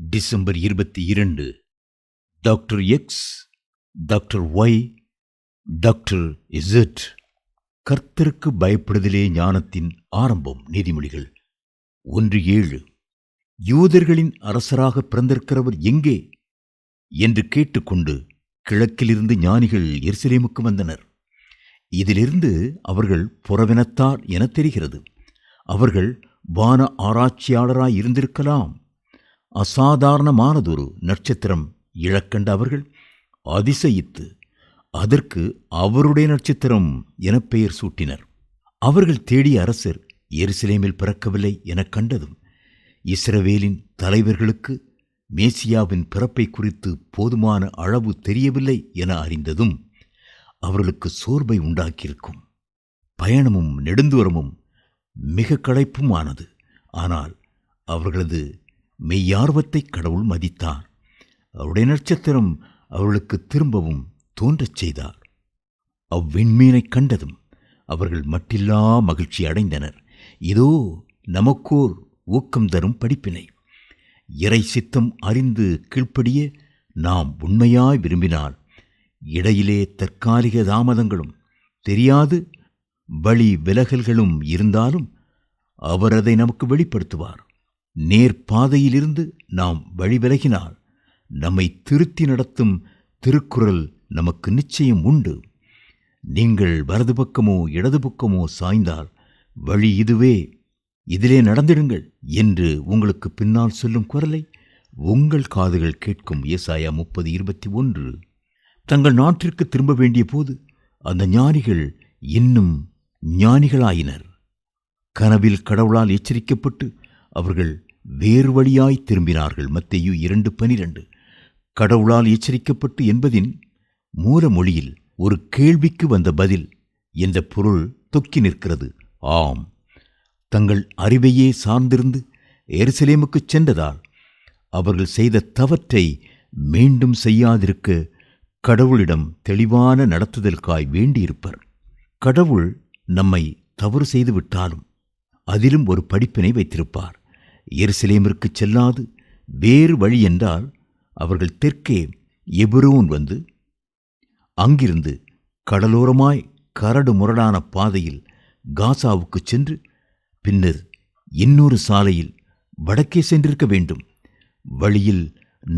December 22. Doctor X, doctor Y, doctor Z. கர்த்தருக்கு பயப்படுதலே ஞானத்தின் ஆரம்பம். நீதிமொழிகள் 1:7. யூதர்களின் அரசராக பிறந்திருக்கிறவர் எங்கே என்று கேட்டுக்கொண்டு கிழக்கிலிருந்து ஞானிகள் எருசலேமுக்கு வந்தனர். இதிலிருந்து அவர்கள் புறவினத்தார் என தெரிகிறது. அவர்கள் வான ஆராய்ச்சியாளராய் இருந்திருக்கலாம். அசாதாரணமானதொரு நட்சத்திரம் இழக்கண்ட அவர்கள் அதிசயித்து அதற்கு அவருடைய நட்சத்திரம் என பெயர் சூட்டினர். அவர்கள் தேடிய அரசர் எருசலேமில் பிறக்கவில்லை எனக் கண்டதும், இஸ்ரவேலின் தலைவர்களுக்கு மேசியாவின் பிறப்பை குறித்து போதுமான அளவு தெரியவில்லை என அறிந்ததும் அவர்களுக்கு சோர்வை உண்டாக்கியிருக்கும். பயணமும் நெடுந்தூரமும் மிக களைப்புமானது. ஆனால் அவர்களது மெய்யார்வத்தை கடவுள் மதித்தார். அவருடைய நட்சத்திரம் அவர்களுக்கு திரும்பவும் தோன்றச் செய்தார். அவ்விண்மீனைக் கண்டதும் அவர்கள் மட்டில்லா மகிழ்ச்சி அடைந்தனர். இதோ நமக்கோர் ஊக்கம் தரும் படிப்பினை. இறை சித்தம் அறிந்து கீழ்ப்படிய நாம் உண்மையாய் விரும்பினால் இடையிலே தற்காலிக தாமதங்களும் தெரியாது வழி விலகல்களும் இருந்தாலும் அவர் அதை நமக்கு வெளிப்படுத்துவார். நேர்பாதையிலிருந்து நாம் வழி விலகினால் நம்மை திருத்தி நடத்தும் திருக்குறள் நமக்கு நிச்சயம் உண்டு. நீங்கள் வலது பக்கமோ இடது பக்கமோ சாய்ந்தால் வழி இதுவே, இதிலே நடந்திடுங்கள் என்று உங்களுக்கு பின்னால் சொல்லும் குரலை உங்கள் காதுகள் கேட்கும். ஏசாயா 30:21. தங்கள் நாட்டிற்கு திரும்ப வேண்டிய போது அந்த ஞானிகள் இன்னும் ஞானிகளாயினர். கனவில் கடவுளால் எச்சரிக்கப்பட்டு அவர்கள் வேறு வழியாய் திரும்பினார்கள். மத்தேயு 2:12. கடவுளால் எச்சரிக்கப்பட்டு என்பதின் மூல மொழியில் ஒரு கேள்விக்கு வந்த பதில் என்ற பொருள் தொக்கி நிற்கிறது. ஆம், தங்கள் அறிவையே சார்ந்திருந்து எருசலேமுக்குச் சென்றதால் அவர்கள் செய்த தவற்றை மீண்டும் செய்யாதிருக்க கடவுளிடம் தெளிவான நடத்துதலுக்காய் வேண்டியிருப்பர். கடவுள் நம்மை தவறு செய்துவிட்டாலும் அதிலும் ஒரு படிப்பினை வைத்திருப்பார். எருசலேமிற்கு செல்லாது வேறு வழி என்றால் அவர்கள் தெற்கே எபிரோன் வந்து அங்கிருந்து கடலோரமாய் கரடு முரடான பாதையில் காசாவுக்கு சென்று பின்னர் இன்னொரு சாலையில் வடக்கே சென்றிருக்க வேண்டும். வழியில்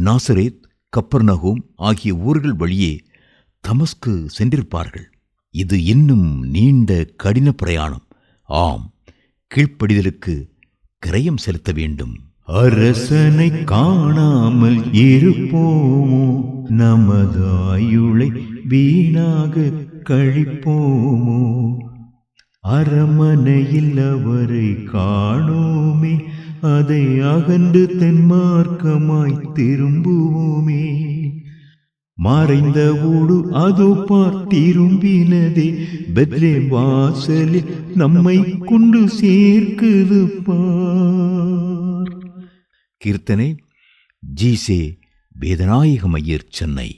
நாசரேத், கப்பர்நகூம் ஆகிய ஊர்கள் வழியே தமஸ்கு சென்றிருப்பார்கள். இது இன்னும் நீண்ட கடின பிரயாணம். ஆம், கீழ்ப்படிதலுக்கு கிரயம் செலுத்த வேண்டும். அரசனை காணாமல் இருப்போமோ, நமது ஆயுளை வீணாக கழிப்போமோ, அரமனையில் அவரை காணோமே, அதை அகன்று தென்மார்க்கமாய் திரும்புவோமே. மறைந்த ஊடு அதோ பார்த்திரும்பினதே, பெத்லேம் வாசலில் நம்மை கொண்டு சேர்க்குது பார். கீர்த்தனை ஜீசே வேதநாயகம் ஐயர், சென்னை.